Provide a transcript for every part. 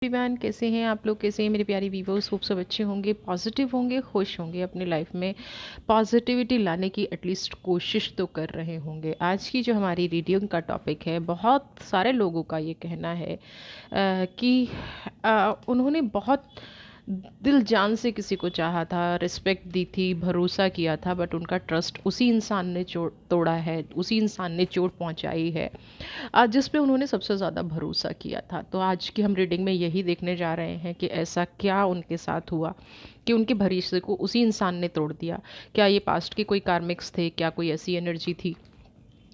Everyone, कैसे हैं आप लोग? कैसे हैं मेरे प्यारे व्यूवर्स? होप सब अच्छे होंगे, पॉजिटिव होंगे, खुश होंगे, अपनी लाइफ में पॉजिटिविटी लाने की एटलीस्ट कोशिश तो कर रहे होंगे। आज की जो हमारी रीडिंग का टॉपिक है, बहुत सारे लोगों का ये कहना है कि उन्होंने बहुत दिल जान से किसी को चाहा था, रिस्पेक्ट दी थी, भरोसा किया था, बट उनका ट्रस्ट उसी इंसान ने तोड़ा है, उसी इंसान ने चोट पहुंचाई है जिस पे उन्होंने सबसे ज़्यादा भरोसा किया था। तो आज की हम रीडिंग में यही देखने जा रहे हैं कि ऐसा क्या उनके साथ हुआ कि उनके भरोसे को उसी इंसान ने तोड़ दिया। क्या ये पास्ट के कोई कार्मिक्स थे? क्या कोई ऐसी एनर्जी थी?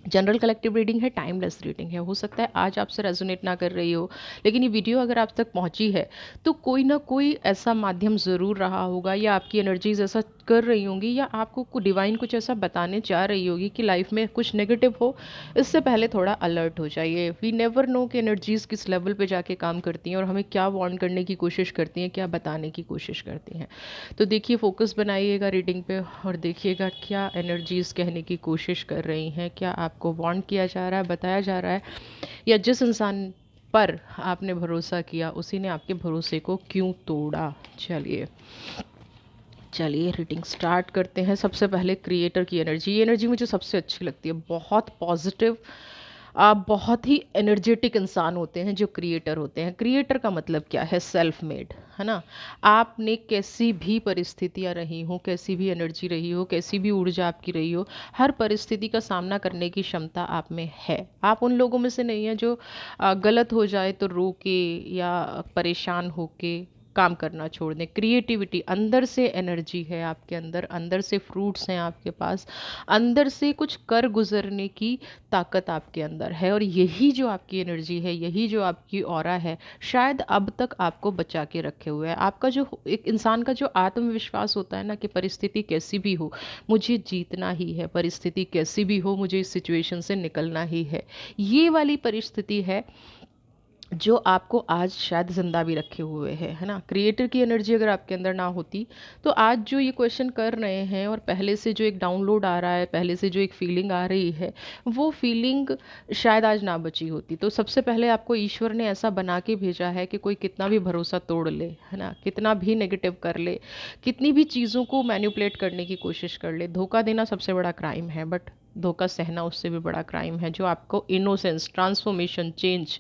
जनरल कलेक्टिव रीडिंग है, टाइमलेस रीडिंग है। हो सकता है आज आपसे रेजोनेट ना कर रही हो, लेकिन ये वीडियो अगर आप तक पहुंची है तो कोई ना कोई ऐसा माध्यम ज़रूर रहा होगा, या आपकी एनर्जीज ऐसा कर रही होंगी, या आपको डिवाइन कुछ ऐसा बताने चाह रही होगी कि लाइफ में कुछ नेगेटिव हो, इससे पहले थोड़ा अलर्ट हो जाइए। वी नेवर नो कि एनर्जीज़ किस लेवल पे जाके काम करती हैं और हमें क्या वार्न करने की कोशिश करती हैं, क्या बताने की कोशिश करती हैं। तो देखिए, फोकस बनाइएगा रीडिंग पे और देखिएगा क्या एनर्जीज़ कहने की कोशिश कर रही हैं, क्या आपको वार्न किया जा रहा है, बताया जा रहा है, या जिस इंसान पर आपने भरोसा किया उसी ने आपके भरोसे को क्यों तोड़ा। चलिए चलिए रीडिंग स्टार्ट करते हैं। सबसे पहले क्रिएटर की एनर्जी। ये एनर्जी मुझे सबसे अच्छी लगती है, बहुत पॉजिटिव। आप बहुत ही एनर्जेटिक इंसान होते हैं जो क्रिएटर होते हैं। क्रिएटर का मतलब क्या है? सेल्फ मेड, है ना। आपने कैसी भी परिस्थितियाँ रही हो, कैसी भी एनर्जी रही हो, कैसी भी ऊर्जा आपकी रही हो, हर परिस्थिति का सामना करने की क्षमता आप में है। आप उन लोगों में से नहीं हैं जो गलत हो जाए तो रो के या परेशान होके काम करना छोड़ दें। क्रिएटिविटी अंदर से एनर्जी है आपके अंदर, अंदर से फ्रूट्स हैं आपके पास, अंदर से कुछ कर गुजरने की ताकत आपके अंदर है। और यही जो आपकी एनर्जी है, यही जो आपकी ऑरा है, शायद अब तक आपको बचा के रखे हुए है। आपका जो एक इंसान का जो आत्मविश्वास होता है ना, कि परिस्थिति कैसी भी हो मुझे जीतना ही है, परिस्थिति कैसी भी हो मुझे इस सिचुएशन से निकलना ही है, ये वाली परिस्थिति है जो आपको आज शायद ज़िंदा भी रखे हुए है ना। क्रिएटर की एनर्जी अगर आपके अंदर ना होती तो आज जो ये क्वेश्चन कर रहे हैं और पहले से जो एक डाउनलोड आ रहा है, पहले से जो एक फीलिंग आ रही है, वो फीलिंग शायद आज ना बची होती। तो सबसे पहले आपको ईश्वर ने ऐसा बना के भेजा है कि कोई कितना भी भरोसा तोड़ ले, है ना, कितना भी नेगेटिव कर ले, कितनी भी चीज़ों को मैनिपुलेट करने की कोशिश कर ले। धोखा देना सबसे बड़ा क्राइम है, बट धोखा सहना उससे भी बड़ा क्राइम है। जो आपको इनोसेंस, ट्रांसफॉर्मेशन, चेंज,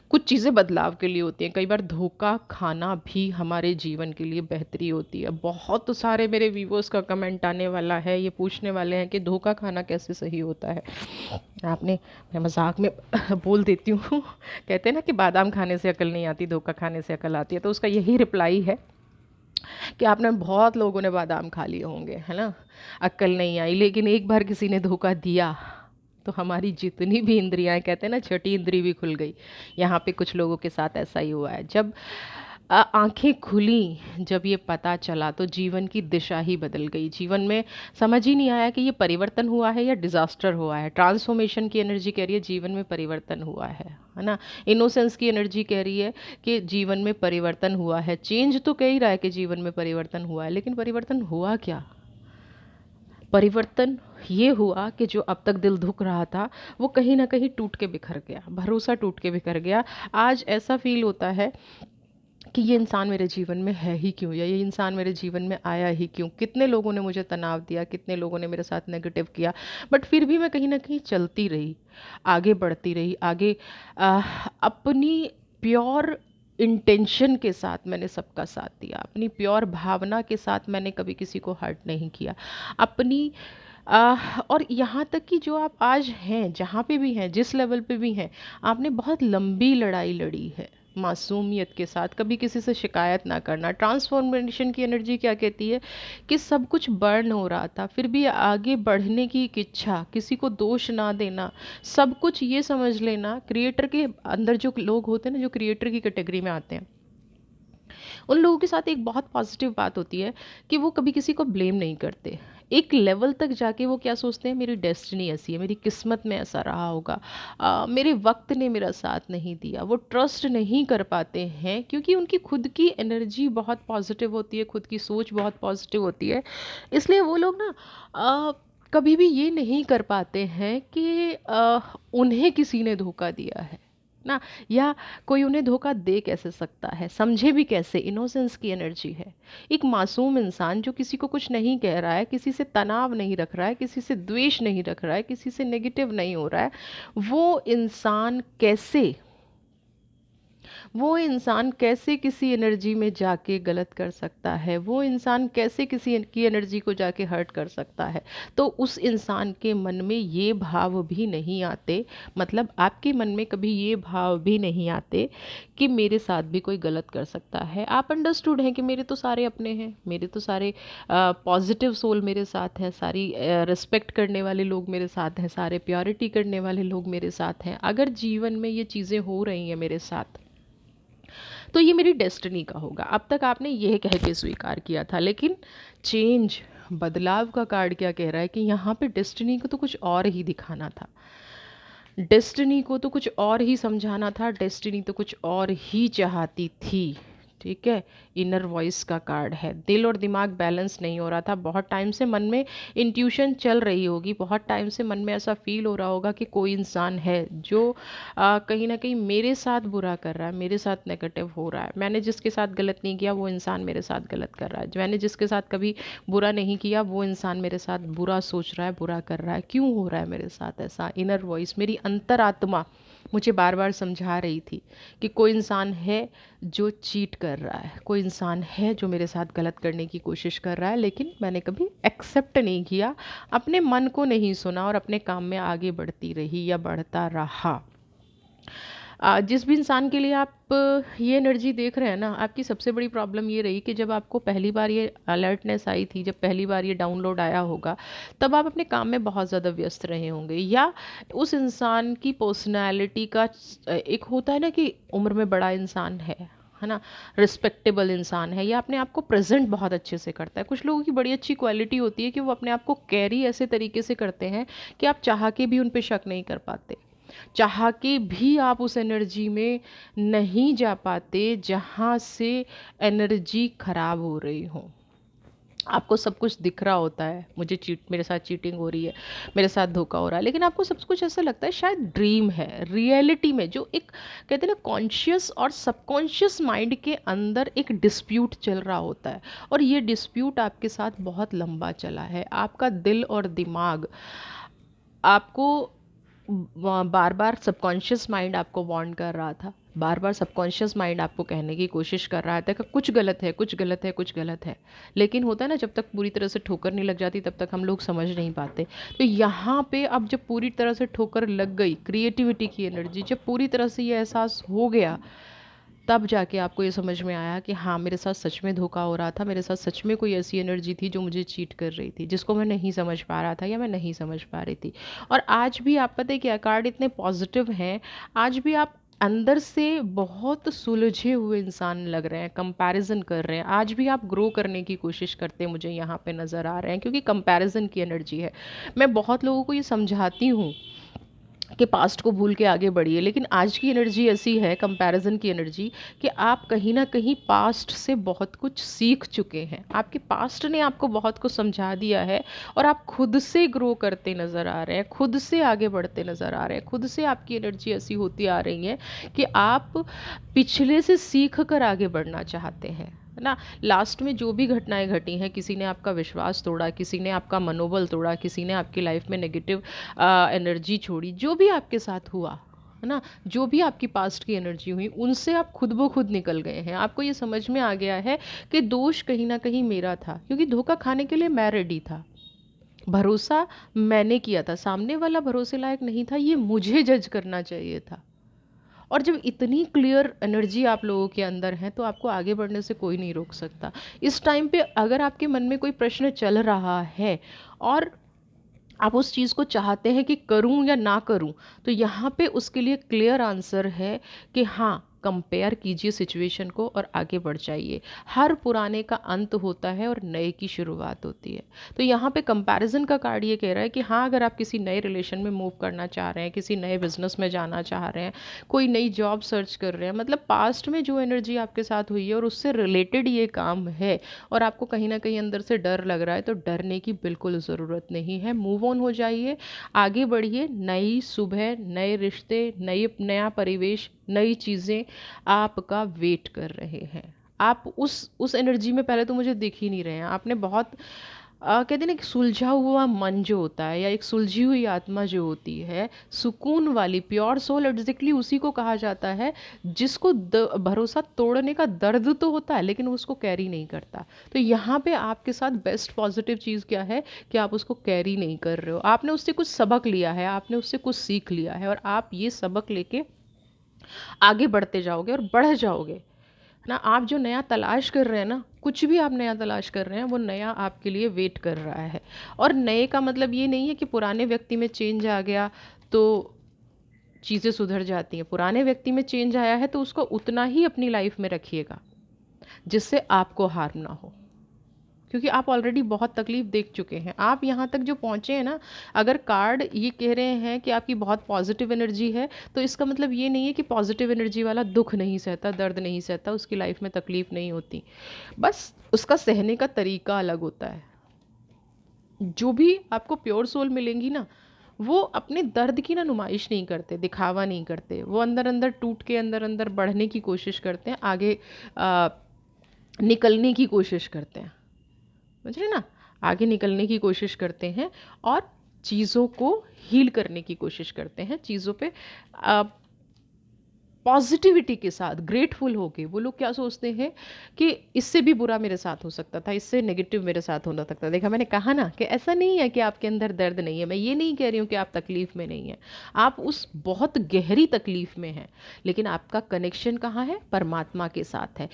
कुछ चीज़ें बदलाव के लिए होती हैं। कई बार धोखा खाना भी हमारे जीवन के लिए बेहतरी होती है। बहुत सारे मेरे व्यूवर्स का कमेंट आने वाला है, ये पूछने वाले हैं कि धोखा खाना कैसे सही होता है। आपने, मैं मजाक में बोल देती हूँ कहते हैं ना कि बादाम खाने से अकल नहीं आती, धोखा खाने से अकल आती है। तो उसका यही रिप्लाई है कि आपने, बहुत लोगों ने बादाम खा लिए होंगे, है ना, अक्ल नहीं आई, लेकिन एक बार किसी ने धोखा दिया तो हमारी जितनी भी इंद्रियां, कहते हैं ना छठी इंद्री भी खुल गई। यहाँ पे कुछ लोगों के साथ ऐसा ही हुआ है। जब आंखें खुली, जब ये पता चला, तो जीवन की दिशा ही बदल गई। जीवन में समझ ही नहीं आया कि ये परिवर्तन हुआ है या डिजास्टर हुआ है। ट्रांसफॉर्मेशन की एनर्जी कह रही है जीवन में परिवर्तन हुआ है ना। इनोसेंस की एनर्जी कह रही है कि जीवन में परिवर्तन हुआ है। चेंज तो कह ही रहा है कि जीवन में परिवर्तन हुआ है, लेकिन परिवर्तन हुआ क्या? परिवर्तन ये हुआ कि जो अब तक दिल धुक रहा था वो कहीं ना कहीं टूट के बिखर गया, भरोसा टूट के बिखर गया। आज ऐसा फील होता है कि ये इंसान मेरे जीवन में है ही क्यों, या ये इंसान मेरे जीवन में आया ही क्यों। कितने लोगों ने मुझे तनाव दिया, कितने लोगों ने मेरे साथ नेगेटिव किया, बट फिर भी मैं कहीं ना कहीं चलती रही, आगे बढ़ती रही, आगे अपनी प्योर इंटेंशन के साथ मैंने सबका साथ दिया, अपनी प्योर भावना के साथ मैंने कभी किसी को हर्ट नहीं किया अपनी। और यहाँ तक कि जो आप आज हैं, जहाँ पे भी हैं, जिस लेवल पे भी हैं, आपने बहुत लंबी लड़ाई लड़ी है मासूमियत के साथ, कभी किसी से शिकायत ना करना। ट्रांसफॉर्मेशन की एनर्जी क्या कहती है कि सब कुछ बर्न हो रहा था, फिर भी आगे बढ़ने की एक इच्छा, किसी को दोष ना देना, सब कुछ ये समझ लेना। क्रिएटर के अंदर जो लोग होते हैं ना, जो क्रिएटर की कैटेगरी में आते हैं, उन लोगों के साथ एक बहुत पॉजिटिव बात होती है कि वो कभी किसी को ब्लेम नहीं करते। एक लेवल तक जाके वो क्या सोचते हैं, मेरी डेस्टिनी ऐसी है, मेरी किस्मत में ऐसा रहा होगा, मेरे वक्त ने मेरा साथ नहीं दिया। वो ट्रस्ट नहीं कर पाते हैं क्योंकि उनकी खुद की एनर्जी बहुत पॉजिटिव होती है, खुद की सोच बहुत पॉजिटिव होती है। इसलिए वो लोग ना कभी भी ये नहीं कर पाते हैं कि उन्हें किसी ने धोखा दिया है ना। या कोई उन्हें धोखा दे कैसे सकता है, समझे भी कैसे, इनोसेंस की एनर्जी है। एक मासूम इंसान जो किसी को कुछ नहीं कह रहा है, किसी से तनाव नहीं रख रहा है, किसी से द्वेष नहीं रख रहा है, किसी से नेगेटिव नहीं हो रहा है, वो इंसान कैसे वो इंसान कैसे किसी एनर्जी में जाके गलत कर सकता है, वो इंसान कैसे किसी की एनर्जी को जाके हर्ट कर सकता है। तो उस इंसान के मन में ये भाव भी नहीं आते, मतलब आपके मन में कभी ये भाव भी नहीं आते कि मेरे साथ भी कोई गलत कर सकता है। आप अंडरस्टूड हैं कि मेरे तो सारे अपने हैं, मेरे तो सारे पॉजिटिव सोल मेरे साथ हैं, सारी रिस्पेक्ट करने वाले लोग मेरे साथ हैं, सारे प्योरिटी करने वाले लोग मेरे साथ हैं। अगर जीवन में ये चीज़ें हो रही हैं मेरे साथ, तो ये मेरी डेस्टिनी का होगा। अब तक आपने यह कह के स्वीकार किया था, लेकिन चेंज, बदलाव का कार्ड क्या कह रहा है कि यहाँ पे डेस्टिनी को तो कुछ और ही दिखाना था, डेस्टिनी को तो कुछ और ही समझाना था, डेस्टिनी तो कुछ और ही चाहती थी। ठीक है, इनर वॉइस का कार्ड है। दिल और दिमाग बैलेंस नहीं हो रहा था। बहुत टाइम से मन में इंट्यूशन चल रही होगी, बहुत टाइम से मन में ऐसा फील हो रहा होगा कि कोई इंसान है जो कहीं ना कहीं मेरे साथ बुरा कर रहा है, मेरे साथ नेगेटिव हो रहा है। मैंने जिसके साथ गलत नहीं किया वो इंसान मेरे साथ गलत कर रहा है, मैंने जिसके साथ कभी बुरा नहीं किया वो इंसान मेरे साथ बुरा सोच रहा है, बुरा कर रहा है। क्यों हो रहा है मेरे साथ ऐसा? इनर वॉइस, मेरी अंतरात्मा मुझे बार बार समझा रही थी कि कोई इंसान है जो चीट कर रहा है, कोई इंसान है जो मेरे साथ गलत करने की कोशिश कर रहा है, लेकिन मैंने कभी एक्सेप्ट नहीं किया, अपने मन को नहीं सुना और अपने काम में आगे बढ़ती रही या बढ़ता रहा। जिस भी इंसान के लिए आप ये एनर्जी देख रहे हैं ना, आपकी सबसे बड़ी प्रॉब्लम ये रही कि जब आपको पहली बार ये अलर्टनेस आई थी, जब पहली बार ये डाउनलोड आया होगा, तब आप अपने काम में बहुत ज़्यादा व्यस्त रहे होंगे, या उस इंसान की पर्सनैलिटी का एक होता है ना कि उम्र में बड़ा इंसान है ना, रिस्पेक्टेबल इंसान है, या अपने आप को प्रेजेंट बहुत अच्छे से करता है। कुछ लोगों की बड़ी अच्छी क्वालिटी होती है कि वो अपने आप को कैरी ऐसे तरीके से करते हैं कि आप चाह के भी उन पे शक नहीं कर पाते, चाह के भी आप उस एनर्जी में नहीं जा पाते जहाँ से एनर्जी खराब हो रही हो। आपको सब कुछ दिख रहा होता है, मेरे साथ चीटिंग हो रही है, मेरे साथ धोखा हो रहा है, लेकिन आपको सब कुछ ऐसा लगता है शायद ड्रीम है। रियलिटी में जो एक कहते हैं ना कॉन्शियस और सबकॉन्शियस माइंड के अंदर एक डिस्प्यूट चल रहा होता है, और ये डिस्प्यूट आपके साथ बहुत लंबा चला है। आपका दिल और दिमाग आपको बार बार सबकॉन्शियस माइंड आपको वार्न कर रहा था, बार बार सबकॉन्शियस माइंड आपको कहने की कोशिश कर रहा था कि कुछ गलत है, कुछ गलत है, कुछ गलत है। लेकिन होता है ना, जब तक पूरी तरह से ठोकर नहीं लग जाती तब तक हम लोग समझ नहीं पाते। तो यहाँ पे अब जब पूरी तरह से ठोकर लग गई, क्रिएटिविटी की एनर्जी जब पूरी तरह से ये एहसास हो गया, तब जाके आपको ये समझ में आया कि हाँ, मेरे साथ सच में धोखा हो रहा था, मेरे साथ सच में कोई ऐसी एनर्जी थी जो मुझे चीट कर रही थी, जिसको मैं नहीं समझ पा रहा था या मैं नहीं समझ पा रही थी। और आज भी आप पता है क्या, कार्ड इतने पॉजिटिव हैं, आज भी आप अंदर से बहुत सुलझे हुए इंसान लग रहे हैं, कंपैरिजन कर रहे हैं, आज भी आप ग्रो करने की कोशिश करते मुझे यहाँ पे नज़र आ रहे हैं, क्योंकि कंपैरिजन की एनर्जी है। मैं बहुत लोगों को ये समझाती हूँ कि पास्ट को भूल के आगे बढ़िए, लेकिन आज की एनर्जी ऐसी है, कंपैरिजन की एनर्जी, कि आप कहीं ना कहीं पास्ट से बहुत कुछ सीख चुके हैं, आपके पास्ट ने आपको बहुत कुछ समझा दिया है, और आप खुद से ग्रो करते नज़र आ रहे हैं, खुद से आगे बढ़ते नज़र आ रहे हैं, खुद से आपकी एनर्जी ऐसी होती आ रही है कि आप पिछले से सीख कर आगे बढ़ना चाहते हैं, है ना। लास्ट में जो भी घटनाएं घटी हैं, किसी ने आपका विश्वास तोड़ा, किसी ने आपका मनोबल तोड़ा, किसी ने आपकी लाइफ में नेगेटिव एनर्जी छोड़ी, जो भी आपके साथ हुआ, है ना, जो भी आपकी पास्ट की एनर्जी हुई, उनसे आप खुद ब खुद निकल गए हैं। आपको ये समझ में आ गया है कि दोष कहीं ना कहीं मेरा था, क्योंकि धोखा खाने के लिए मैं रेडी था, भरोसा मैंने किया था, सामने वाला भरोसे लायक नहीं था, ये मुझे जज करना चाहिए था। और जब इतनी क्लियर एनर्जी आप लोगों के अंदर है, तो आपको आगे बढ़ने से कोई नहीं रोक सकता। इस टाइम पे अगर आपके मन में कोई प्रश्न चल रहा है और आप उस चीज़ को चाहते हैं कि करूं या ना करूं, तो यहाँ पे उसके लिए क्लियर आंसर है कि हाँ, कंपेयर कीजिए सिचुएशन को और आगे बढ़ जाइए। हर पुराने का अंत होता है और नए की शुरुआत होती है। तो यहाँ पे कंपैरिजन का कार्ड ये कह रहा है कि हाँ, अगर आप किसी नए रिलेशन में मूव करना चाह रहे हैं, किसी नए बिजनेस में जाना चाह रहे हैं, कोई नई जॉब सर्च कर रहे हैं, मतलब पास्ट में जो एनर्जी आपके साथ हुई है और उससे रिलेटेड ये काम है, और आपको कहीं ना कहीं अंदर से डर लग रहा है, तो डरने की बिल्कुल ज़रूरत नहीं है। मूव ऑन हो जाइए, आगे बढ़िए। नई सुबह, नए रिश्ते, नया परिवेश नई चीज़ें आपका वेट कर रहे हैं। आप उस एनर्जी में पहले तो मुझे दिख ही नहीं रहे हैं। आपने बहुत कहते हैं ना, एक सुलझा हुआ मन जो होता है या एक सुलझी हुई आत्मा जो होती है, सुकून वाली प्योर सोल, एग्जैक्टली उसी को कहा जाता है जिसको भरोसा तोड़ने का दर्द तो होता है लेकिन वो उसको कैरी नहीं करता। तो यहाँ पे आपके साथ बेस्ट पॉजिटिव चीज़ क्या है कि आप उसको कैरी नहीं कर रहे हो। आपने उससे कुछ सबक लिया है, आपने उससे कुछ सीख लिया है, और आप ये सबक लेके आगे बढ़ते जाओगे और बढ़ जाओगे ना। आप जो नया तलाश कर रहे हैं ना, कुछ भी आप नया तलाश कर रहे हैं, वो नया आपके लिए वेट कर रहा है। और नए का मतलब ये नहीं है कि पुराने व्यक्ति में चेंज आ गया तो चीज़ें सुधर जाती हैं। पुराने व्यक्ति में चेंज आया है तो उसको उतना ही अपनी लाइफ में रखिएगा जिससे आपको हार्म ना हो, क्योंकि आप ऑलरेडी बहुत तकलीफ देख चुके हैं। आप यहाँ तक जो पहुँचे हैं ना, अगर कार्ड ये कह रहे हैं कि आपकी बहुत पॉजिटिव एनर्जी है, तो इसका मतलब ये नहीं है कि पॉजिटिव एनर्जी वाला दुख नहीं सहता, दर्द नहीं सहता, उसकी लाइफ में तकलीफ नहीं होती। बस उसका सहने का तरीका अलग होता है। जो भी आपको प्योर सोल मिलेंगी ना, वो अपने दर्द की ना नुमाइश नहीं करते, दिखावा नहीं करते। वो अंदर अंदर टूट के अंदर अंदर बढ़ने की कोशिश करते हैं, आगे निकलने की कोशिश करते हैं। समझ रहे ना, आगे निकलने की कोशिश करते हैं और चीज़ों को हील करने की कोशिश करते हैं। चीज़ों पे पॉजिटिविटी के साथ ग्रेटफुल होके वो लोग क्या सोचते हैं कि इससे भी बुरा मेरे साथ हो सकता था, इससे नेगेटिव मेरे साथ होना सकता था। देखा, मैंने कहा ना कि ऐसा नहीं है कि आपके अंदर दर्द नहीं है। मैं ये नहीं कह रही हूँ कि आप तकलीफ़ में नहीं हैं, आप उस बहुत गहरी तकलीफ़ में हैं, लेकिन आपका कनेक्शन कहाँ है? परमात्मा के साथ है।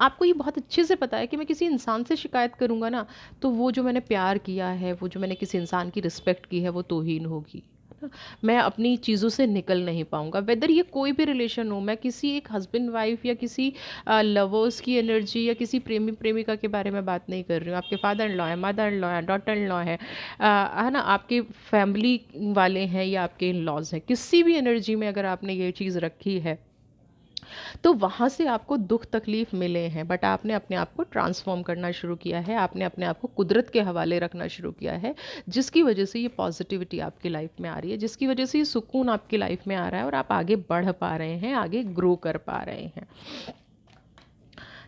आपको ये बहुत अच्छे से पता है कि मैं किसी इंसान से शिकायत करूँगा ना, तो वो जो मैंने प्यार किया है, वो जो मैंने किसी इंसान की रिस्पेक्ट की है, वो तौहीन होगी। मैं अपनी चीज़ों से निकल नहीं पाऊँगा। वेदर ये कोई भी रिलेशन हो, मैं किसी एक हस्बैंड वाइफ या किसी लवर्स की एनर्जी या किसी प्रेमी प्रेमिका के बारे में बात नहीं कर रही हूँ। आपके फादर इन लॉ है, मदर इन लॉ है, डॉटर इन लॉ है ना, आपके फैमिली वाले हैं या आपके इन लॉज हैं, किसी भी एनर्जी में अगर आपने ये चीज़ रखी है तो वहाँ से आपको दुख तकलीफ मिले हैं, बट आपने अपने आप को ट्रांसफॉर्म करना शुरू किया है, आपने अपने आप को कुदरत के हवाले रखना शुरू किया है, जिसकी वजह से ये पॉजिटिविटी आपकी लाइफ में आ रही है, जिसकी वजह से ये सुकून आपकी लाइफ में आ रहा है और आप आगे बढ़ पा रहे हैं, आगे ग्रो कर पा रहे हैं।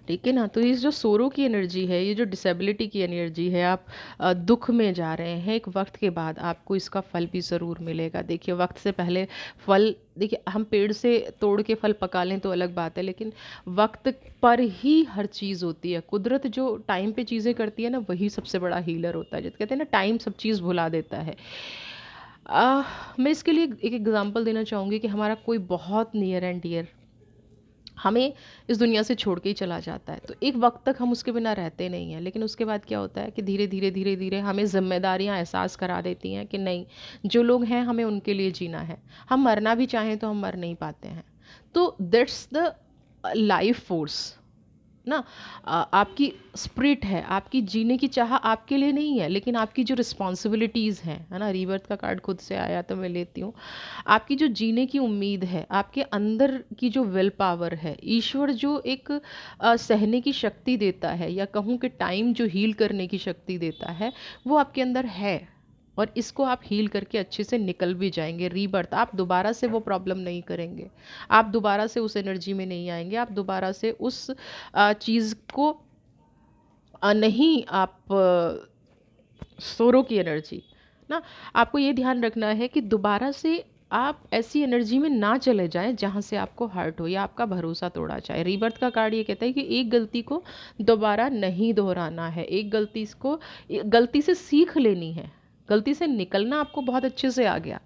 ठीक है ना। तो ये जो सोरो की एनर्जी है, ये जो डिसेबिलिटी की एनर्जी है, आप दुख में जा रहे हैं, एक वक्त के बाद आपको इसका फल भी ज़रूर मिलेगा। देखिए, वक्त से पहले फल, देखिए हम पेड़ से तोड़ के फल पका लें तो अलग बात है, लेकिन वक्त पर ही हर चीज़ होती है। कुदरत जो टाइम पे चीज़ें करती है ना, वही सबसे बड़ा हीलर होता है। जैसे कहते हैं ना, टाइम सब चीज़ भुला देता है। मैं इसके लिए एक एग्ज़ाम्पल देना चाहूँगी कि हमारा कोई बहुत नियर एंड डियर हमें इस दुनिया से छोड़ के ही चला जाता है, तो एक वक्त तक हम उसके बिना रहते नहीं हैं, लेकिन उसके बाद क्या होता है कि धीरे धीरे धीरे धीरे हमें ज़िम्मेदारियां एहसास करा देती हैं कि नहीं, जो लोग हैं हमें उनके लिए जीना है। हम मरना भी चाहें तो हम मर नहीं पाते हैं। तो दैट्स द लाइफ फोर्स ना। आपकी स्पिरिट है, आपकी जीने की चाह आपके लिए नहीं है, लेकिन आपकी जो रिस्पॉन्सिबिलिटीज़ हैं, है ना, रीबर्थ का कार्ड खुद से आया तो मैं लेती हूँ। आपकी जो जीने की उम्मीद है, आपके अंदर की जो विल पावर है, ईश्वर जो एक सहने की शक्ति देता है, या कहूँ कि टाइम जो हील करने की शक्ति देता है, वो आपके अंदर है। और इसको आप हील करके अच्छे से निकल भी जाएंगे। रीबर्थ, आप दोबारा से वो प्रॉब्लम नहीं करेंगे, आप दोबारा से उस एनर्जी में नहीं आएंगे, आप दोबारा से उस चीज़ को नहीं, आप सोरो की एनर्जी ना, आपको ये ध्यान रखना है कि दोबारा से आप ऐसी एनर्जी में ना चले जाएं जहां से आपको हर्ट हो या आपका भरोसा तोड़ा जाए। रीबर्थ का कार्ड ये कहता है कि एक गलती को दोबारा नहीं दोहराना है, एक गलती से सीख लेनी है। गलती से निकलना आपको बहुत अच्छे से आ गया,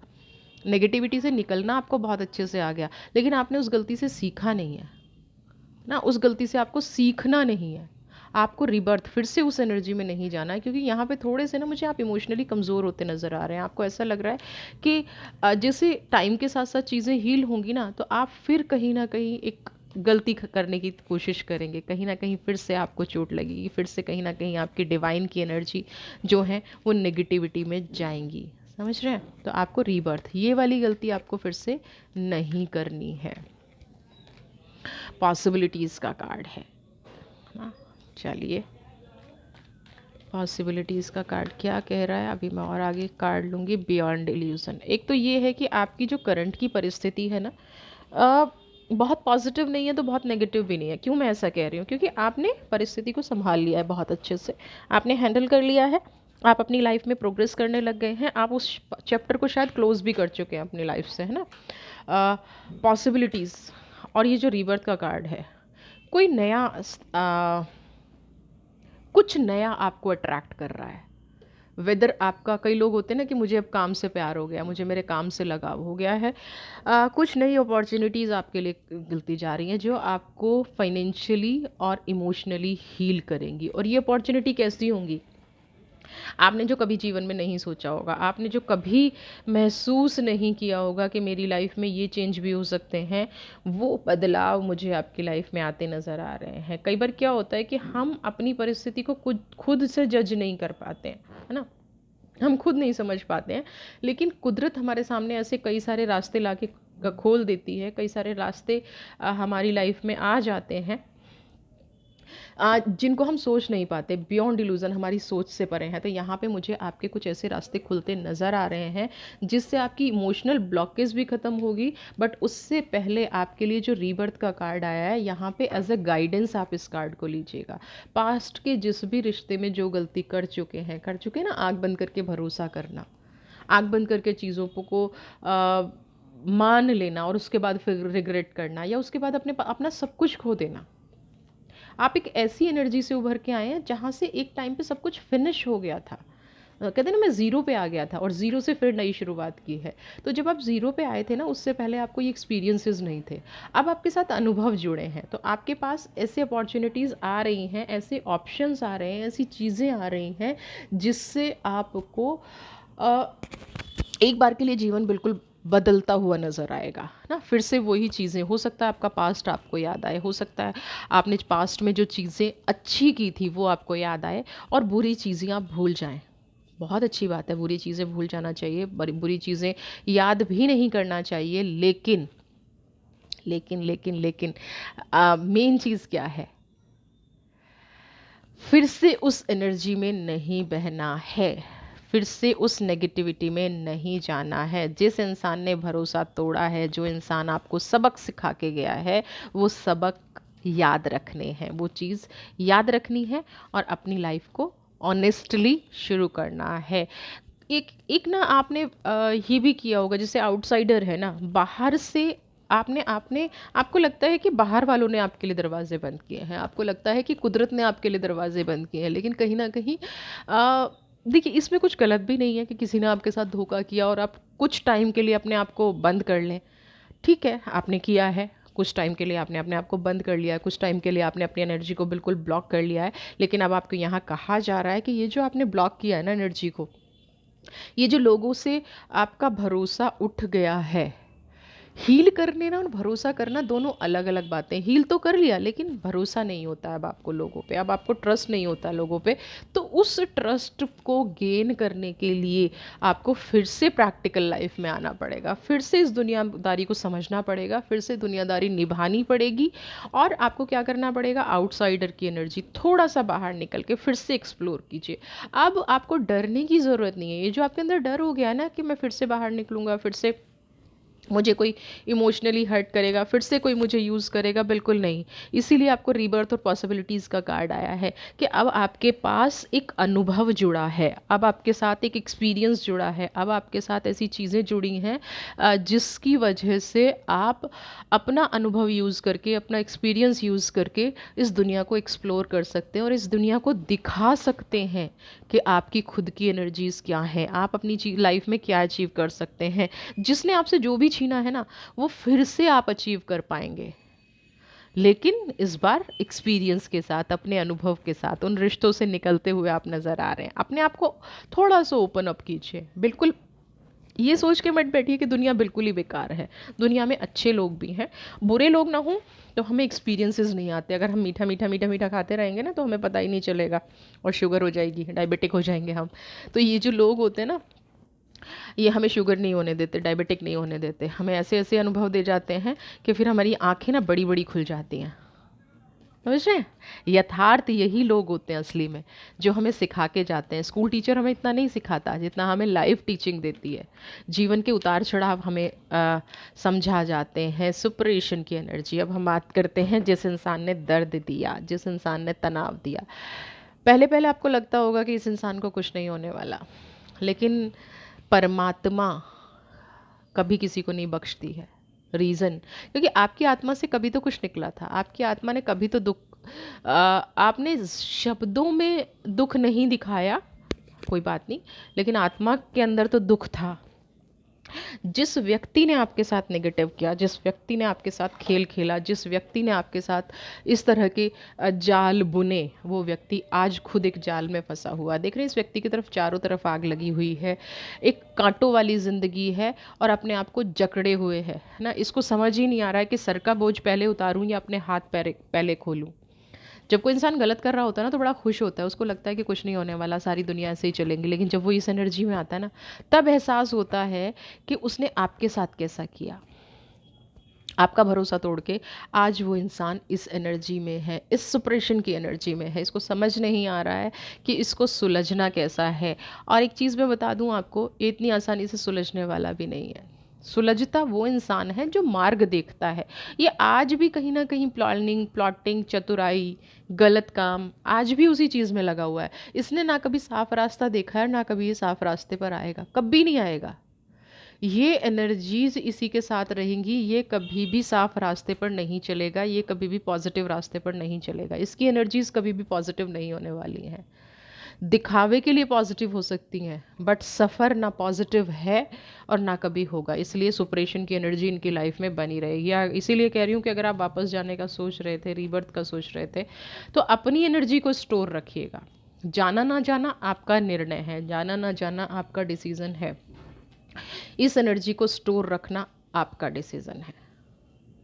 नेगेटिविटी से निकलना आपको बहुत अच्छे से आ गया, लेकिन आपने उस गलती से सीखा नहीं है ना, उस गलती से आपको सीखना नहीं है। आपको रिबर्थ फिर से उस एनर्जी में नहीं जाना है, क्योंकि यहाँ पे थोड़े से ना मुझे आप इमोशनली कमज़ोर होते नज़र आ रहे हैं। आपको ऐसा लग रहा है कि जैसे टाइम के साथ साथ चीज़ें हील होंगी ना, तो आप फिर कहीं ना कहीं एक गलती करने की कोशिश करेंगे, कहीं ना कहीं फिर से आपको चोट लगेगी, फिर से कहीं ना कहीं आपकी डिवाइन की एनर्जी जो है वो नेगेटिविटी में जाएंगी। समझ रहे हैं? तो आपको रीबर्थ, ये वाली गलती आपको फिर से नहीं करनी है। पॉसिबिलिटीज़ का कार्ड है ना। चलिए, पॉसिबिलिटीज़ का कार्ड क्या कह रहा है, अभी मैं और आगे कार्ड लूँगी। बियॉन्ड इल्यूज़न, एक तो ये है कि आपकी जो करंट की परिस्थिति है ना, बहुत पॉजिटिव नहीं है तो बहुत नेगेटिव भी नहीं है। क्यों मैं ऐसा कह रही हूँ? क्योंकि आपने परिस्थिति को संभाल लिया है बहुत अच्छे से, आपने हैंडल कर लिया है, आप अपनी लाइफ में प्रोग्रेस करने लग गए हैं, आप उस चैप्टर को शायद क्लोज भी कर चुके हैं अपनी लाइफ से, है ना। पॉसिबिलिटीज़, और ये जो रीबर्थ का कार्ड है, कोई नया कुछ नया आपको अट्रैक्ट कर रहा है। वेदर आपका, कई लोग होते हैं ना कि मुझे अब काम से प्यार हो गया, मुझे मेरे काम से लगाव हो गया है। कुछ नई अपॉर्चुनिटीज़ आपके लिए गिरती जा रही हैं जो आपको फाइनेंशियली और इमोशनली हील करेंगी। और ये अपॉर्चुनिटी कैसी होंगी? आपने जो कभी जीवन में नहीं सोचा होगा, आपने जो कभी महसूस नहीं किया होगा कि मेरी लाइफ में ये चेंज भी हो सकते हैं, वो बदलाव मुझे आपकी लाइफ में आते नज़र आ रहे हैं। कई बार क्या होता है कि हम अपनी परिस्थिति को खुद खुद से जज नहीं कर पाते हैं, है ना। हम खुद नहीं समझ पाते हैं, लेकिन कुदरत हमारे सामने ऐसे कई सारे रास्ते लाके खोल देती है, कई सारे रास्ते हमारी लाइफ में आ जाते हैं जिनको हम सोच नहीं पाते, बियॉन्ड इल्यूज़न, हमारी सोच से परे हैं। तो यहाँ पे मुझे आपके कुछ ऐसे रास्ते खुलते नज़र आ रहे हैं जिससे आपकी इमोशनल ब्लॉकेज भी ख़त्म होगी। बट उससे पहले आपके लिए जो रीबर्थ का कार्ड आया है, यहाँ पे एज अ गाइडेंस आप इस कार्ड को लीजिएगा। पास्ट के जिस भी रिश्ते में जो गलती कर चुके ना, आँख बंद करके भरोसा करना, आँख बंद करके चीज़ों को मान लेना और उसके बाद फिर रिग्रेट करना, या उसके बाद अपना सब कुछ खो देना। आप एक ऐसी एनर्जी से उभर के आए हैं जहाँ से एक टाइम पे सब कुछ फिनिश हो गया था। कहते हैं ना, मैं ज़ीरो पे आ गया था और ज़ीरो से फिर नई शुरुआत की है। तो जब आप ज़ीरो पे आए थे ना, उससे पहले आपको ये एक्सपीरियंसेस नहीं थे। अब आपके साथ अनुभव जुड़े हैं, तो आपके पास ऐसे अपॉर्चुनिटीज़ आ रही हैं, ऐसे ऑप्शंस आ रहे हैं, ऐसी चीज़ें आ रही हैं जिससे आपको एक बार के लिए जीवन बिल्कुल बदलता हुआ नज़र आएगा ना। फिर से वही चीज़ें, हो सकता है आपका पास्ट आपको याद आए, हो सकता है आपने पास्ट में जो चीज़ें अच्छी की थी वो आपको याद आए, और बुरी चीज़ें आप भूल जाएं। बहुत अच्छी बात है, बुरी चीज़ें भूल जाना चाहिए, बुरी चीज़ें याद भी नहीं करना चाहिए। लेकिन लेकिन लेकिन लेकिन मेन चीज़ क्या है? फिर से उस एनर्जी में नहीं बहना है, फिर से उस नेगेटिविटी में नहीं जाना है। जिस इंसान ने भरोसा तोड़ा है, जो इंसान आपको सबक सिखा के गया है, वो सबक याद रखने हैं, वो चीज़ याद रखनी है और अपनी लाइफ को ऑनेस्टली शुरू करना है। एक एक ना आपने ये भी किया होगा, जैसे आउटसाइडर है ना, बाहर से आपने आपने आपको लगता है कि बाहर वालों ने आपके लिए दरवाजे बंद किए हैं, आपको लगता है कि कुदरत ने आपके लिए दरवाजे बंद किए हैं, लेकिन कहीं ना कहीं देखिए, इसमें कुछ गलत भी नहीं है कि किसी ने आपके साथ धोखा किया और आप कुछ टाइम के लिए अपने आप को बंद कर लें। ठीक है, आपने किया है, कुछ टाइम के लिए आपने अपने आप को बंद कर लिया है, कुछ टाइम के लिए आपने अपनी एनर्जी को बिल्कुल ब्लॉक कर लिया है। लेकिन अब आपको यहाँ कहा जा रहा है कि ये जो आपने ब्लॉक किया है ना एनर्जी को, ये जो लोगों से आपका भरोसा उठ गया है, हील करने ना और भरोसा करना दोनों अलग अलग बातें। हील तो कर लिया, लेकिन भरोसा नहीं होता है अब आपको लोगों पे, अब आपको ट्रस्ट नहीं होता लोगों पे। तो उस ट्रस्ट को गेन करने के लिए आपको फिर से प्रैक्टिकल लाइफ में आना पड़ेगा, फिर से इस दुनियादारी को समझना पड़ेगा, फिर से दुनियादारी निभानी पड़ेगी। और आपको क्या करना पड़ेगा? आउटसाइडर की एनर्जी थोड़ा सा बाहर निकल के फिर से एक्सप्लोर कीजिए। अब आपको डरने की ज़रूरत नहीं है। ये जो आपके अंदर डर हो गया ना कि मैं फिर से बाहर निकलूँगा, फिर से मुझे कोई इमोशनली हर्ट करेगा, फिर से कोई मुझे यूज़ करेगा, बिल्कुल नहीं। इसीलिए आपको रीबर्थ और पॉसिबिलिटीज़ का कार्ड आया है कि अब आपके पास एक अनुभव जुड़ा है, अब आपके साथ एक एक्सपीरियंस जुड़ा है, अब आपके साथ ऐसी चीज़ें जुड़ी हैं जिसकी वजह से आप अपना अनुभव यूज़ करके, अपना एक्सपीरियंस यूज़ करके इस दुनिया को एक्सप्लोर कर सकते हैं और इस दुनिया को दिखा सकते हैं कि आपकी खुद की एनर्जीज़ क्या हैं, आप अपनी लाइफ में क्या अचीव कर सकते हैं। जिसने आपसे जो भी छीना है ना, वो फिर से आप अचीव कर पाएंगे, लेकिन इस बार एक्सपीरियंस के साथ, अपने अनुभव के साथ, उन रिश्तों से निकलते हुए आप नज़र आ रहे हैं। अपने आप को थोड़ा सा ओपन अप कीजिए। बिल्कुल ये सोच के मत बैठिए कि दुनिया बिल्कुल ही बेकार है। दुनिया में अच्छे लोग भी हैं, बुरे लोग ना हों तो हमें एक्सपीरियंसेस नहीं आते। अगर हम मीठा मीठा मीठा मीठा खाते रहेंगे ना, तो हमें पता ही नहीं चलेगा और शुगर हो जाएगी, डायबिटिक हो जाएंगे हम। तो ये जो लोग होते हैं ना, ये हमें शुगर नहीं होने देते, डायबिटिक नहीं होने देते, हमें ऐसे ऐसे अनुभव दे जाते हैं कि फिर हमारी आंखें ना बड़ी बड़ी खुल जाती हैं। समझ रहे हैं? यथार्थ यही लोग होते हैं असली में, जो हमें सिखा के जाते हैं। स्कूल टीचर हमें इतना नहीं सिखाता जितना हमें लाइफ टीचिंग देती है। जीवन के उतार चढ़ाव हमें समझा जाते हैं। सुपरेशन की एनर्जी। अब हम बात करते हैं जिस इंसान ने दर्द दिया, जिस इंसान ने तनाव दिया। पहले पहले आपको लगता होगा कि इस इंसान को कुछ नहीं होने वाला, लेकिन परमात्मा कभी किसी को नहीं बख्शती है। रीज़न, क्योंकि आपकी आत्मा से कभी तो कुछ निकला था, आपकी आत्मा ने कभी तो दुख, आपने शब्दों में दुख नहीं दिखाया, कोई बात नहीं, लेकिन आत्मा के अंदर तो दुख था। जिस व्यक्ति ने आपके साथ नेगेटिव किया, जिस व्यक्ति ने आपके साथ खेल खेला, जिस व्यक्ति ने आपके साथ इस तरह के जाल बुने, वो व्यक्ति आज खुद एक जाल में फंसा हुआ। देख रहे हैं, इस व्यक्ति की तरफ चारों तरफ आग लगी हुई है, एक कांटों वाली ज़िंदगी है और अपने आप को जकड़े हुए है ना। इसको समझ ही नहीं आ रहा है कि सर का बोझ पहले उतारूं या अपने हाथ पैर पहले खोलूं। जब कोई इंसान गलत कर रहा होता है ना, तो बड़ा खुश होता है, उसको लगता है कि कुछ नहीं होने वाला, सारी दुनिया ऐसे ही चलेंगी। लेकिन जब वो इस एनर्जी में आता है ना, तब एहसास होता है कि उसने आपके साथ कैसा किया, आपका भरोसा तोड़ के। आज वो इंसान इस एनर्जी में है, इस सुप्रेशन की एनर्जी में है। इसको समझ नहीं आ रहा है कि इसको सुलझना कैसा है। और एक चीज़ मैं बता दूं आपको, ये इतनी आसानी से सुलझने वाला भी नहीं है। सुलझता वो इंसान है जो मार्ग देखता है। ये आज भी कहीं ना कहीं प्लानिंग, प्लॉटिंग, चतुराई, गलत काम, आज भी उसी चीज़ में लगा हुआ है। इसने ना कभी साफ रास्ता देखा है, ना कभी ये साफ रास्ते पर आएगा, कभी नहीं आएगा। ये एनर्जीज इसी के साथ रहेंगी, ये कभी भी साफ रास्ते पर नहीं चलेगा, ये कभी भी पॉजिटिव रास्ते पर नहीं चलेगा। इसकी एनर्जीज कभी भी पॉजिटिव नहीं होने वाली हैं। दिखावे के लिए पॉजिटिव हो सकती हैं, बट सफ़र ना पॉजिटिव है और ना कभी होगा। इसलिए सुपरेशन की एनर्जी इनकी लाइफ में बनी रहेगी। या इसीलिए कह रही हूँ कि अगर आप वापस जाने का सोच रहे थे, रीबर्थ का सोच रहे थे, तो अपनी एनर्जी को स्टोर रखिएगा। जाना ना जाना आपका निर्णय है, जाना ना जाना आपका डिसीज़न है। इस एनर्जी को स्टोर रखना आपका डिसीज़न है।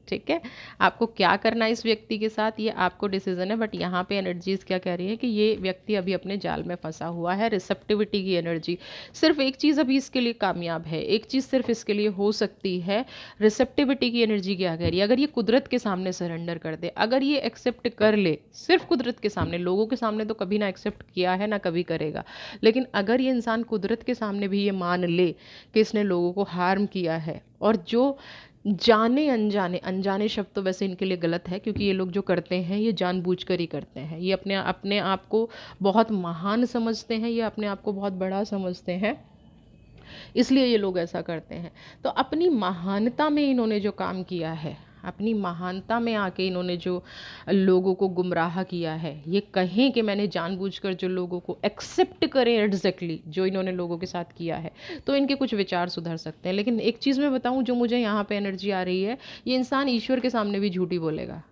ठीक है, आपको क्या करना है इस व्यक्ति के साथ, ये आपको डिसीजन है। बट यहाँ पे एनर्जीज क्या कह रही है कि ये व्यक्ति अभी अपने जाल में फंसा हुआ है। रिसेप्टिविटी की एनर्जी, सिर्फ एक चीज़ अभी इसके लिए कामयाब है, एक चीज़ सिर्फ इसके लिए हो सकती है। रिसेप्टिविटी की एनर्जी क्या कह रही है? अगर ये कुदरत के सामने सरेंडर कर दे, अगर ये एक्सेप्ट कर ले, सिर्फ कुदरत के सामने, लोगों के सामने तो कभी ना एक्सेप्ट किया है, ना कभी करेगा, लेकिन अगर ये इंसान कुदरत के सामने भी ये मान ले कि इसने लोगों को हार्म किया है, और जो जाने अनजाने, अनजाने शब्द तो वैसे इनके लिए गलत है, क्योंकि ये लोग जो करते हैं ये जानबूझकर ही करते हैं। ये अपने अपने आप को बहुत महान समझते हैं, ये अपने आप को बहुत बड़ा समझते हैं, इसलिए ये लोग ऐसा करते हैं। तो अपनी महानता में इन्होंने जो काम किया है, अपनी महानता में आके इन्होंने जो लोगों को गुमराह किया है, ये कहें कि मैंने जानबूझकर जो लोगों को एक्सेप्ट करें एग्जैक्टली जो इन्होंने लोगों के साथ किया है, तो इनके कुछ विचार सुधर सकते हैं। लेकिन एक चीज़ मैं बताऊं, जो मुझे यहाँ पे एनर्जी आ रही है, ये इंसान ईश्वर के सामने भी झूठी बोलेगा।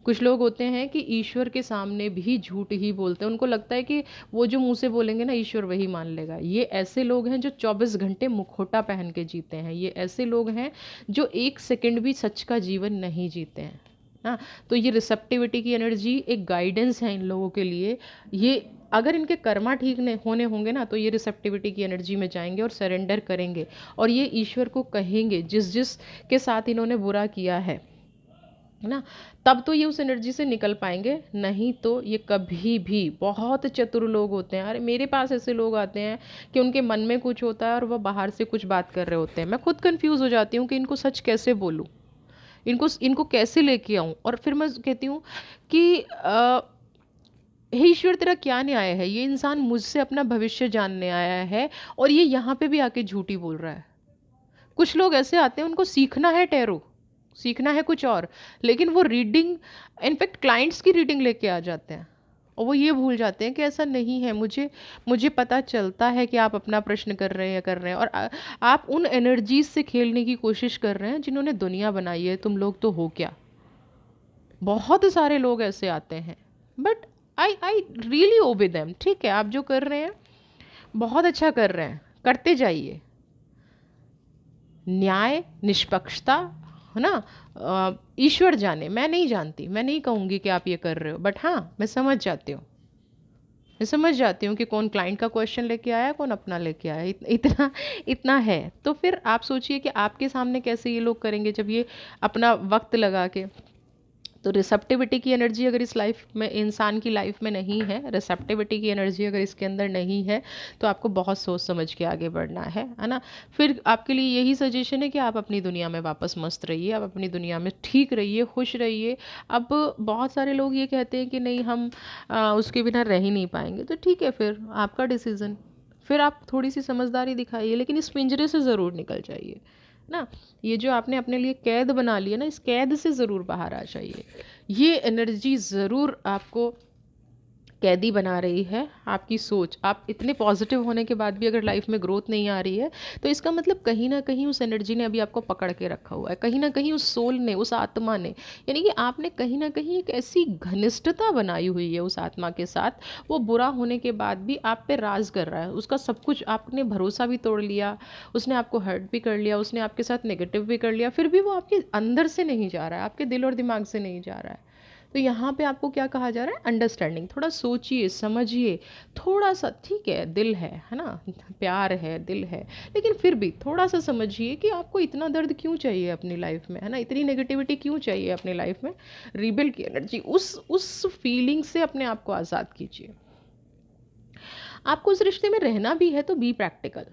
कुछ लोग होते हैं कि ईश्वर के सामने भी झूठ ही बोलते हैं, उनको लगता है कि वो जो मुंह से बोलेंगे ना, ईश्वर वही मान लेगा। ये ऐसे लोग हैं जो 24 घंटे मुखौटा पहन के जीते हैं। ये ऐसे लोग हैं जो एक सेकंड भी सच का जीवन नहीं जीते हैं। हाँ, तो ये रिसेप्टिविटी की एनर्जी एक गाइडेंस है इन लोगों के लिए। ये अगर इनके कर्मा ठीक नहीं होने होंगे ना, तो ये रिसेप्टिविटी की एनर्जी में जाएंगे और सरेंडर करेंगे, और ये ईश्वर को कहेंगे जिस जिस के साथ इन्होंने बुरा किया है ना, तब तो ये उस एनर्जी से निकल पाएंगे। नहीं तो ये कभी भी, बहुत चतुर लोग होते हैं, अरे मेरे पास ऐसे लोग आते हैं कि उनके मन में कुछ होता है और वह बाहर से कुछ बात कर रहे होते हैं। मैं खुद कंफ्यूज हो जाती हूँ कि इनको सच कैसे बोलूँ, इनको इनको कैसे लेके आऊँ। और फिर मैं कहती हूँ कि हे ईश्वर, तेरा क्या न्याय है? ये इंसान मुझसे अपना भविष्य जानने आया है और ये यहाँ पे भी आके झूठी बोल रहा है। कुछ लोग ऐसे आते हैं, उनको सीखना है टैरो, सीखना है कुछ और, लेकिन वो रीडिंग, इनफैक्ट क्लाइंट्स की रीडिंग लेके आ जाते हैं, और वो ये भूल जाते हैं कि ऐसा नहीं है। मुझे मुझे पता चलता है कि आप अपना प्रश्न कर रहे हैं, और आप उन एनर्जीज से खेलने की कोशिश कर रहे हैं जिन्होंने दुनिया बनाई है। तुम लोग तो हो क्या? बहुत सारे लोग ऐसे आते हैं, बट आई रियली ओबे देम। ठीक है, आप जो कर रहे हैं बहुत अच्छा कर रहे हैं, करते जाइए। न्याय, निष्पक्षता, है ना, ईश्वर जाने, मैं नहीं जानती, मैं नहीं कहूँगी कि आप ये कर रहे हो, बट हाँ, मैं समझ जाती हूँ, मैं समझ जाती हूँ कि कौन क्लाइंट का क्वेश्चन लेके आया, कौन अपना लेके आया। इतना इतना है। तो फिर आप सोचिए कि आपके सामने कैसे ये लोग करेंगे, जब ये अपना वक्त लगा के तो रिसेप्टिविटी की एनर्जी अगर इस लाइफ में, इंसान की लाइफ में नहीं है, रिसेप्टिविटी की एनर्जी अगर इसके अंदर नहीं है, तो आपको बहुत सोच समझ के आगे बढ़ना है ना। फिर आपके लिए यही सजेशन है कि आप अपनी दुनिया में वापस मस्त रहिए, आप अपनी दुनिया में ठीक रहिए, खुश रहिए। अब बहुत सारे लोग ये कहते हैं कि नहीं हम उसके बिना रह ही नहीं पाएंगे, तो ठीक है, फिर आपका डिसीज़न, फिर आप थोड़ी सी समझदारी दिखाइए, लेकिन इस पिंजरे से ज़रूर निकल जाइए ना। ये जो आपने अपने लिए कैद बना लिया ना, इस कैद से ज़रूर बाहर आ जाइए। ये एनर्जी ज़रूर आपको कैदी बना रही है, आपकी सोच। आप इतने पॉजिटिव होने के बाद भी अगर लाइफ में ग्रोथ नहीं आ रही है, तो इसका मतलब कहीं ना कहीं उस एनर्जी ने अभी आपको पकड़ के रखा हुआ है, कहीं ना कहीं उस सोल ने, उस आत्मा ने, यानी कि आपने कहीं ना कहीं एक ऐसी घनिष्ठता बनाई हुई है उस आत्मा के साथ, वो बुरा होने के बाद भी आप पे राज कर रहा है, उसका सब कुछ, आपने भरोसा भी तोड़ लिया, उसने आपको हर्ट भी कर लिया, उसने आपके साथ नेगेटिव भी कर लिया, फिर भी वो आपके अंदर से नहीं जा रहा है, आपके दिल और दिमाग से नहीं जा रहा है। तो यहाँ पे आपको क्या कहा जा रहा है, अंडरस्टैंडिंग। थोड़ा सोचिए, समझिए, थोड़ा सा, ठीक है दिल है ना, प्यार है, दिल है, लेकिन फिर भी थोड़ा सा समझिए कि आपको इतना दर्द क्यों चाहिए अपनी लाइफ में, है ना, इतनी नेगेटिविटी क्यों चाहिए अपनी लाइफ में। रिबेल की एनर्जी, उस फीलिंग से अपने आप को आज़ाद कीजिए। आपको उस रिश्ते में रहना भी है तो बी प्रैक्टिकल,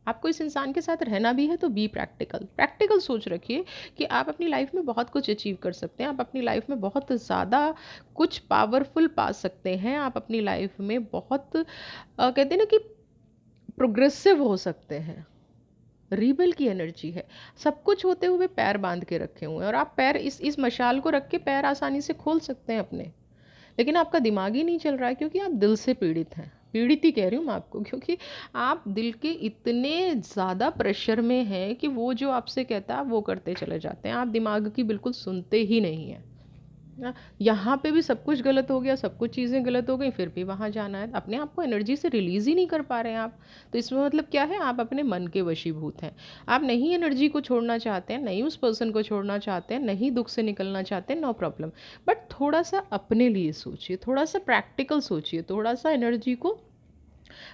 आपको इस इंसान के साथ रहना भी है तो बी प्रैक्टिकल। प्रैक्टिकल सोच रखिए कि आप अपनी लाइफ में बहुत कुछ अचीव कर सकते हैं, आप अपनी लाइफ में बहुत ज़्यादा कुछ पावरफुल पा सकते हैं, आप अपनी लाइफ में बहुत कहते हैं ना कि प्रोग्रेसिव हो सकते हैं। रीबेल की एनर्जी है, सब कुछ होते हुए पैर बांध के रखे हुए हैं, और आप पैर इस मशाल को रख के पैर आसानी से खोल सकते हैं अपने, लेकिन आपका दिमाग ही नहीं चल रहा है, क्योंकि आप दिल से पीड़ित हैं। पीड़ित ही कह रही हूँ मैं आपको, क्योंकि आप दिल के इतने ज़्यादा प्रेशर में हैं कि वो जो आपसे कहता है आप वो करते चले जाते हैं, आप दिमाग की बिल्कुल सुनते ही नहीं हैं ना। यहाँ पे भी सब कुछ गलत हो गया, सब कुछ चीज़ें गलत हो गई, फिर भी वहाँ जाना है, अपने आप को एनर्जी से रिलीज़ ही नहीं कर पा रहे हैं आप। तो इसमें मतलब क्या है, आप अपने मन के वशीभूत हैं, आप नहीं एनर्जी को छोड़ना चाहते हैं, नहीं उस पर्सन को छोड़ना चाहते हैं, नहीं दुख से निकलना चाहते हैं, नो प्रॉब्लम, बट थोड़ा सा अपने लिए सोचिए, थोड़ा सा प्रैक्टिकल सोचिए, थोड़ा सा एनर्जी को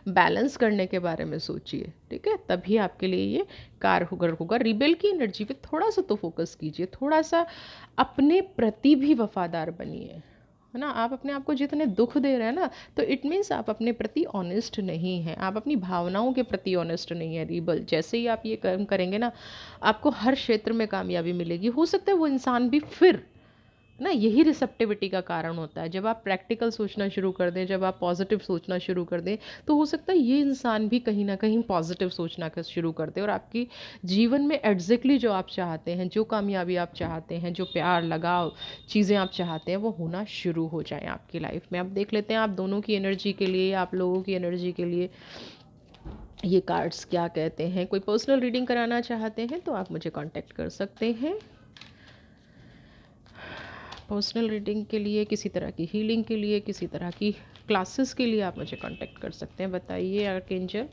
बैलेंस करने के बारे में सोचिए, ठीक है, तभी आपके लिए ये कारगर होगा। रिबेल की एनर्जी पे थोड़ा सा तो फोकस कीजिए, थोड़ा सा अपने प्रति भी वफादार बनिए, है ना। आप अपने आप को जितने दुख दे रहे हैं ना, तो इट मीन्स आप अपने प्रति ऑनेस्ट नहीं हैं, आप अपनी भावनाओं के प्रति ऑनेस्ट नहीं है। रिबल, जैसे ही आप ये कर्म करेंगे ना, आपको हर क्षेत्र में कामयाबी मिलेगी। हो सकता है वो इंसान भी फिर ना, यही रिसेप्टिविटी का कारण होता है। जब आप प्रैक्टिकल सोचना शुरू कर दें, जब आप पॉजिटिव सोचना शुरू कर दें, तो हो सकता है ये इंसान भी कहीं ना कहीं पॉजिटिव सोचना शुरू कर दे, और आपकी जीवन में एग्जैक्टली जो आप चाहते हैं, जो कामयाबी आप चाहते हैं, जो प्यार लगाव चीज़ें आप चाहते हैं, वो होना शुरू हो जाए आपकी लाइफ में। अब देख लेते हैं आप दोनों की एनर्जी के लिए, आप लोगों की एनर्जी के लिए ये कार्ड्स क्या कहते हैं। कोई पर्सनल रीडिंग कराना चाहते हैं तो आप मुझे कांटेक्ट कर सकते हैं। पर्सनल रीडिंग के लिए, किसी तरह की हीलिंग के लिए, किसी तरह की क्लासेस के लिए आप मुझे कांटेक्ट कर सकते हैं। बताइए आर्कएंजल।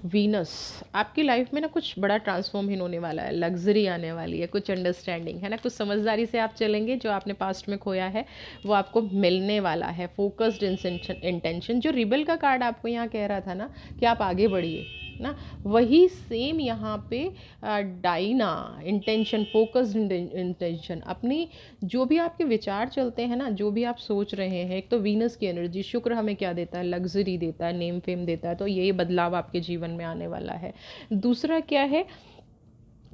वीनस, आपकी लाइफ में ना कुछ बड़ा ट्रांसफॉर्म ही होने वाला है, लग्जरी आने वाली है, कुछ अंडरस्टैंडिंग, है ना, कुछ समझदारी से आप चलेंगे, जो आपने पास्ट में खोया है वो आपको मिलने वाला है। फोकस्ड इंटेंशन, जो रिबल का कार्ड आपको यहाँ कह रहा था ना कि आप आगे बढ़िए ना, वही सेम यहाँ पे डाइना, इंटेंशन, फोकस्ड इंटेंशन, अपनी जो भी आपके विचार चलते हैं ना, जो भी आप सोच रहे हैं, एक तो वीनस की एनर्जी, शुक्र हमें क्या देता है, लग्जरी देता है, नेम फेम देता है, तो ये बदलाव आपके जीवन में आने वाला है। दूसरा क्या है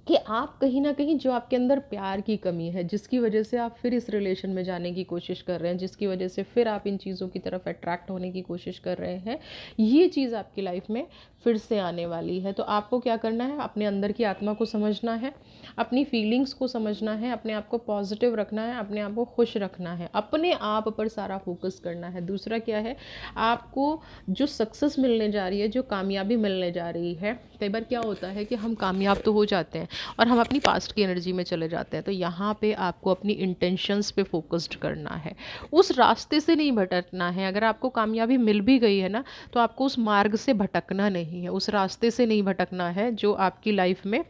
कि आप कहीं ना कहीं जो आपके अंदर प्यार की कमी है, जिसकी वजह से आप फिर इस रिलेशन में जाने की कोशिश कर रहे हैं, जिसकी वजह से फिर आप इन चीज़ों की तरफ अट्रैक्ट होने की कोशिश कर रहे हैं, ये चीज़ आपकी लाइफ में फिर से आने वाली है। तो आपको क्या करना है, अपने अंदर की आत्मा को समझना है, अपनी फीलिंग्स को समझना है, अपने आप को पॉजिटिव रखना है, अपने आप को खुश रखना है, अपने आप पर सारा फोकस करना है। दूसरा क्या है, आपको जो सक्सेस मिलने जा रही है, जो कामयाबी मिलने जा रही है, कई बार क्या होता है कि हम कामयाब तो हो जाते हैं और हम अपनी पास्ट की एनर्जी में चले जाते हैं, तो यहाँ पे आपको अपनी इंटेंशंस पे फोकस्ड करना है, उस रास्ते से नहीं भटकना है। अगर आपको कामयाबी मिल भी गई है ना, तो आपको उस मार्ग से भटकना नहीं है, उस रास्ते से नहीं भटकना है जो आपकी लाइफ में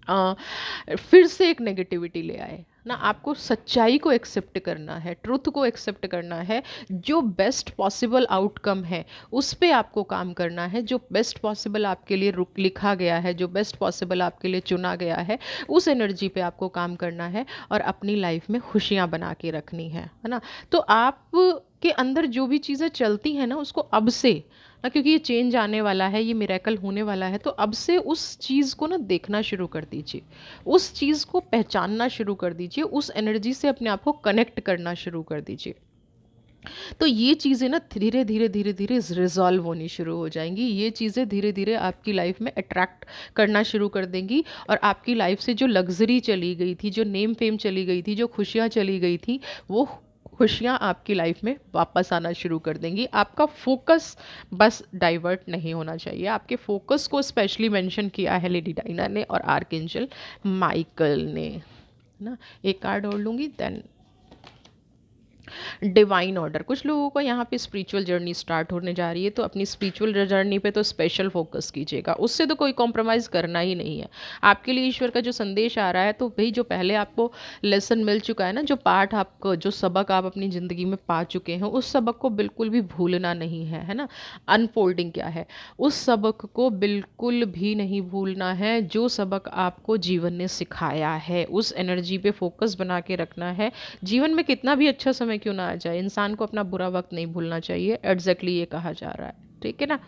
अ, फिर से एक नेगेटिविटी ले आए ना। आपको सच्चाई को एक्सेप्ट करना है, ट्रुथ को एक्सेप्ट करना है। जो बेस्ट पॉसिबल आउटकम है उस पे आपको काम करना है। जो बेस्ट पॉसिबल आपके लिए रुक लिखा गया है, जो बेस्ट पॉसिबल आपके लिए चुना गया है, उस एनर्जी पे आपको काम करना है और अपनी लाइफ में खुशियाँ बना के रखनी है ना। तो आप के अंदर जो भी चीज़ें चलती हैं ना, उसको अब से ना, क्योंकि ये चेंज आने वाला है, ये मिरेकल होने वाला है, तो अब से उस चीज़ को ना देखना शुरू कर दीजिए, उस चीज़ को पहचानना शुरू कर दीजिए, उस एनर्जी से अपने आप को कनेक्ट करना शुरू कर दीजिए। तो ये चीज़ें ना धीरे धीरे धीरे धीरे रिजॉल्व होनी शुरू हो जाएंगी। ये चीज़ें धीरे धीरे आपकी लाइफ में अट्रैक्ट करना शुरू कर देंगी और आपकी लाइफ से जो लग्जरी चली गई थी, जो नेम फेम चली गई थी, जो खुशियाँ चली गई थी, वो खुशियाँ आपकी लाइफ में वापस आना शुरू कर देंगी। आपका फोकस बस डाइवर्ट नहीं होना चाहिए। आपके फोकस को स्पेशली मेंशन किया है लेडी डायना ने और आर्कएंजल माइकल ने, ना। एक कार्ड और लूँगी, देन डिवाइन ऑर्डर। कुछ लोगों को यहाँ पे स्पिरिचुअल जर्नी स्टार्ट होने जा रही है, तो अपनी स्पिरिचुअल जर्नी पे तो स्पेशल फोकस कीजिएगा, उससे तो कोई कॉम्प्रोमाइज़ करना ही नहीं है। आपके लिए ईश्वर का जो संदेश आ रहा है, तो भाई जो पहले आपको लेसन मिल चुका है ना, जो पाठ आपको, जो सबक आप अपनी ज़िंदगी में पा चुके हैं, उस सबक को बिल्कुल भी भूलना नहीं है ना। अनफोल्डिंग क्या है, उस सबक को बिल्कुल भी नहीं भूलना है। जो सबक आपको जीवन ने सिखाया है, उस एनर्जी पे फोकस बना के रखना है। जीवन में कितना भी अच्छा समय क्यों ना आ जाए, इंसान को अपना बुरा वक्त नहीं भूलना चाहिए। एग्जैक्टली ये कहा जा रहा है, ठीक है ना।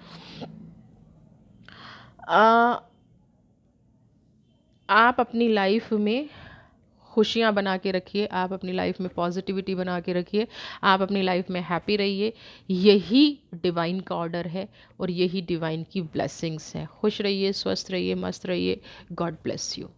आ, आप अपनी लाइफ में खुशियाँ बना के रखिए, आप अपनी लाइफ में पॉजिटिविटी बना के रखिए, आप अपनी लाइफ में हैप्पी रहिए। यही डिवाइन का ऑर्डर है और यही डिवाइन की ब्लेसिंग्स है। खुश रहिए, स्वस्थ रहिए, मस्त रहिए। God bless you.